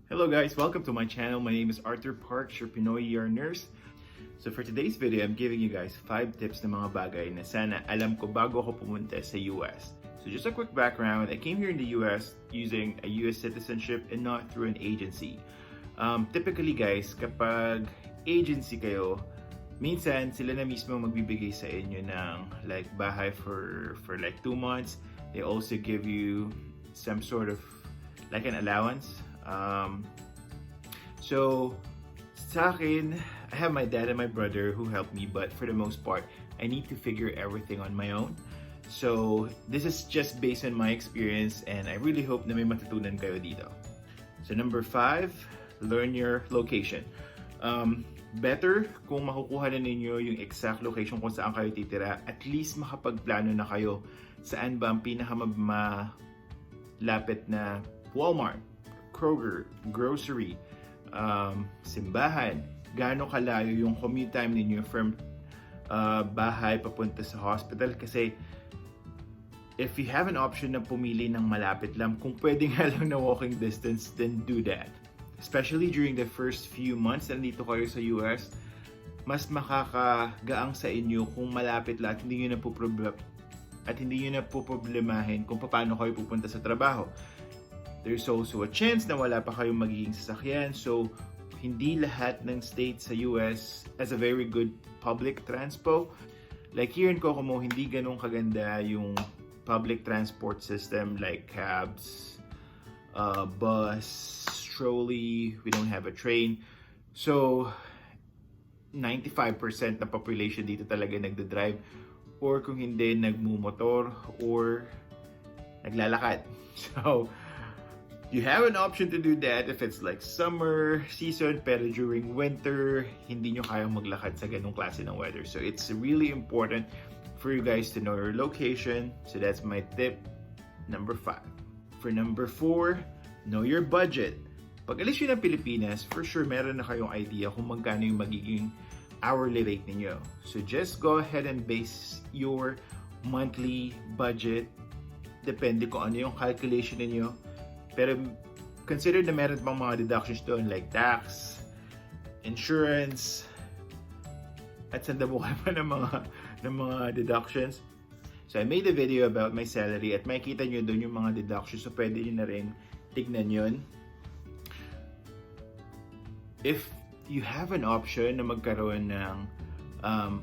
Hello guys, welcome to my channel. My name is Arthur Parks, your Pinoy ER nurse. So for today's video, I'm giving you guys 5 tips na mga bagay na sana alam ko bago ako pumunta sa US. So just a quick background, I came here in the US using a US citizenship and not through an agency. Typically guys, kapag agency kayo, minsan sila na mismo magbibigay sa inyo ng like bahay for like 2 months. They also give you some sort of like an allowance. So sa akin, I have my dad and my brother who help me, but for the most part, I need to figure everything on my own. So this is just based on my experience, and I really hope na may matutunan kayo dito. So number 5, learn your location. Better kung makukuha na ninyo yung exact location kung saan kayo titira, at least makapagplano na kayo saan ba ang pinakamalapit na Walmart, Kroger, grocery, simbahan, gaano kalayo yung commute time ninyo from bahay papunta sa hospital. Kasi if you have an option na pumili ng malapit lang, kung pwede nga lang na walking distance, then do that. Especially during the first few months na nandito kayo sa US, mas makakagaang sa inyo kung malapit lang at hindi nyo na poproblemahin kung paano kayo pupunta sa trabaho. There's also a chance na wala pa kayong magiging sasakyan, so hindi lahat ng states sa US has a very good public transpo. Like here in Kokomo, hindi ganun kaganda yung public transport system like cabs, bus, trolley. We don't have a train. So 95% ng population dito talaga nagdadrive, or kung hindi, nagmumotor or naglalakad. So you have an option to do that if it's like summer season, pero during winter, hindi nyo kayang maglakad sa ganung klase ng weather. So it's really important for you guys to know your location. So that's my tip number 5. For number 4, know your budget. Pag alis nyo ng Pilipinas, for sure meron na kayong idea kung magkano yung magiging hourly rate ninyo. So just go ahead and base your monthly budget. Depende kung ano yung calculation ninyo. Pero consider na meron pang mga deductions doon like tax, insurance, at sandabukan pa ng mga deductions. So I made a video about my salary at makikita nyo doon yung mga deductions, so pwede nyo na rin tignan yun. If you have an option na magkaroon ng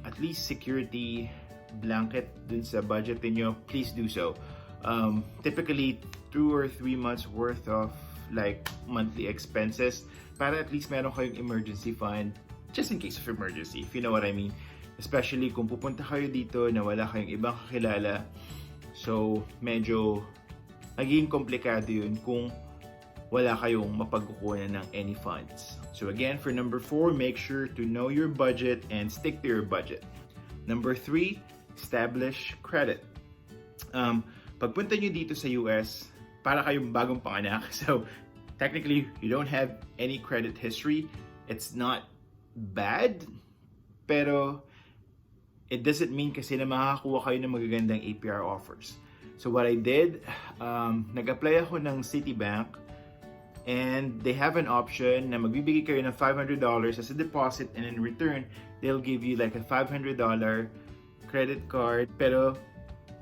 at least security blanket dun sa budget niyo, please do so. Typically 2 or 3 months worth of like monthly expenses para at least meron kayong emergency fund just in case of emergency, if you know what I mean. Especially kung pupunta kayo dito na wala kayong ibang kakilala, so medyo naging komplikado yun kung wala kayong mapagkukunan ng any funds. So again, for number 4, make sure to know your budget and stick to your budget. Number 3, establish credit. Pagpunta nyo dito sa US, para kayong bagong panganak. So, technically, you don't have any credit history. It's not bad, pero it doesn't mean kasi na makakakuha kayo ng magagandang APR offers. So, what I did, nag-apply ako ng Citibank, and they have an option na magbibigay kayo ng $500 as a deposit, and in return, they'll give you like a $500 credit card. Pero,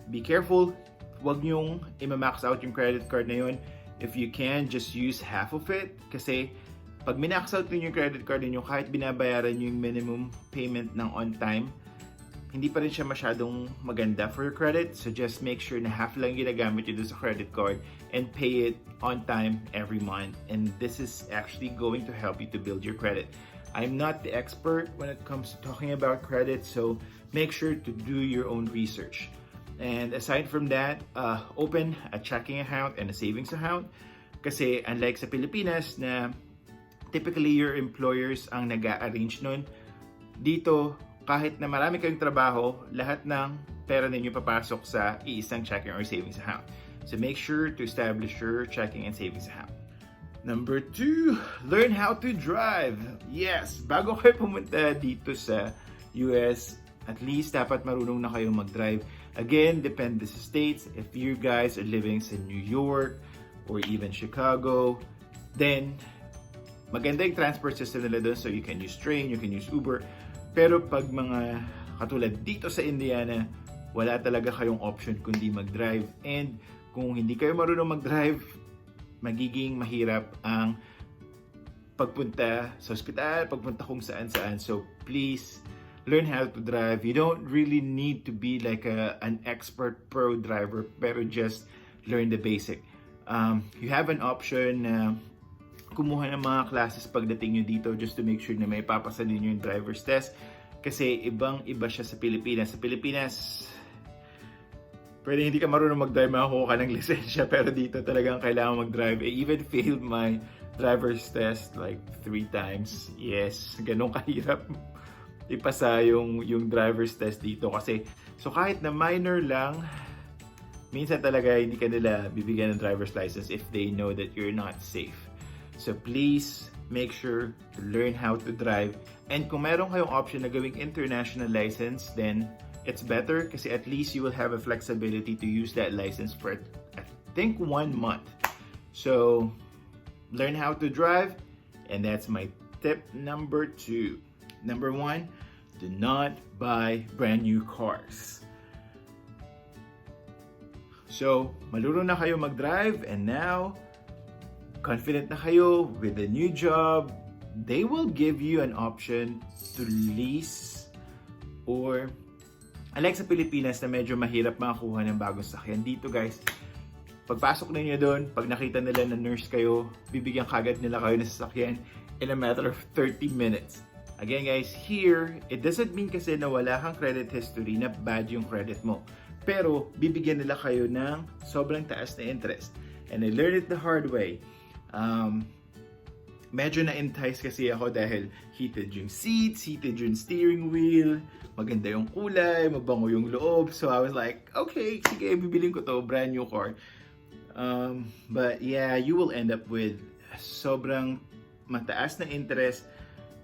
be careful. Huwag nyong i-max out yung credit card na yun. If you can, just use half of it. Kasi pag minax out nyo yung credit card ninyo, kahit binabayaran nyo yung minimum payment ng on time, hindi pa rin siya masyadong maganda for your credit. So just make sure na half lang ginagamit nyo sa credit card and pay it on time every month. And this is actually going to help you to build your credit. I'm not the expert when it comes to talking about credit, so make sure to do your own research. And aside from that, open a checking account and a savings account. Kasi unlike sa Pilipinas na typically your employers ang nag-a-arrange nun, dito kahit na marami kayong trabaho, lahat ng pera ninyo papasok sa iisang checking or savings account. So make sure to establish your checking and savings account. Number 2, learn how to drive. Yes, bago kayo pumunta dito sa US, at least dapat marunong na kayong mag-drive. Again, depende sa states. If you guys are living in New York or even Chicago, then maganda yung transport system nila doon, so you can use train, you can use Uber. Pero pag mga katulad dito sa Indiana, wala talaga kayong option kundi mag-drive. And kung hindi kayo marunong mag-drive, magiging mahirap ang pagpunta sa ospital, pagpunta kung saan-saan. So please, learn how to drive. You don't really need to be like an expert pro driver, pero just learn the basic. You have an option na kumuha ng mga classes pagdating nyo dito just to make sure na may papasa ninyo yung driver's test. Kasi ibang-iba siya sa Pilipinas. Sa Pilipinas, pwede hindi ka marunong mag-drive, makakuha ka ng lisensya, pero dito talagang kailangan mag-drive. I even failed my driver's test like 3 times. Yes, ganun kahirap ipasa yung driver's test dito kasi so kahit na minor lang, minsan talaga hindi ka nila bibigyan ng driver's license if they know that you're not safe. So please make sure to learn how to drive, and kung meron kayong option na gawing international license, then it's better kasi at least you will have a flexibility to use that license for I think 1 month. So learn how to drive, and that's my tip number 2. Number 1, do not buy brand new cars. So, maluro na kayo mag-drive, and now, confident na kayo with a new job, they will give you an option to lease or, unlike sa Pilipinas na medyo mahirap makakuha ng bagong sakyan, dito guys, pagpasok ninyo doon, pag nakita nila na nurse kayo, bibigyan kagad nila kayo ng sasakyan in a matter of 30 minutes. Again guys, here, it doesn't mean kasi na wala kang credit history na bad yung credit mo. Pero, bibigyan nila kayo ng sobrang taas na interest. And I learned it the hard way. Medyo na-entice kasi ako dahil heated yung seats, heated yung steering wheel, maganda yung kulay, mabango yung loob. So I was like, okay, sige, bibilin ko to, brand new car. But yeah, you will end up with sobrang mataas na interest.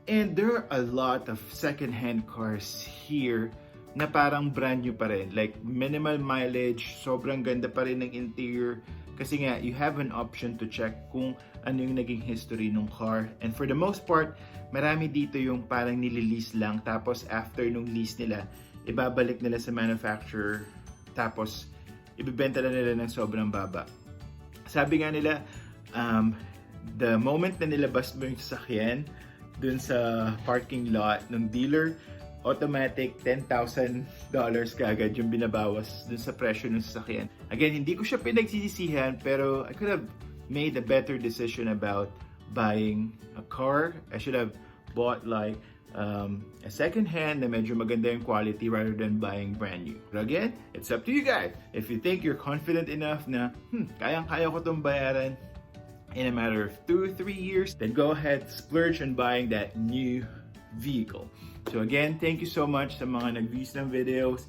And there are a lot of second-hand cars here na parang brand new pa rin. Like minimal mileage, sobrang ganda pa rin ng interior. Kasi nga, you have an option to check kung ano yung naging history ng car. And for the most part, marami dito yung parang nililease lang. Tapos after nung lease nila, ibabalik nila sa manufacturer. Tapos, ibibenta na nila ng sobrang baba. Sabi nga nila, the moment na nilabas mo yung sasakyan dun sa parking lot ng dealer, automatic $10,000 kagad yung binabawas dun sa presyo ng sasakyan. Again, hindi ko siya pinagsisisihan, pero I could have made a better decision about buying a car. I should have bought like a second hand na medyo maganda yung quality rather than buying brand new. But again, it's up to you guys. If you think you're confident enough na kayang-kaya ko itong bayaran in a matter of 2-3 years, then go ahead, splurge on buying that new vehicle. So again, thank you so much sa mga nag-views ng videos.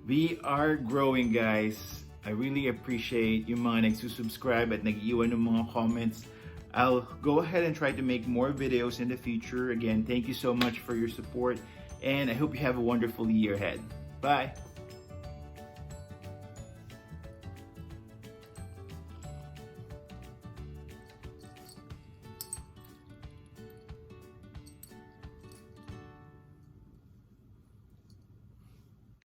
We are growing, guys. I really appreciate yung mga nagsusubscribe at nag-iwan ng mga comments. I'll go ahead and try to make more videos in the future. Again, thank you so much for your support, and I hope you have a wonderful year ahead. Bye!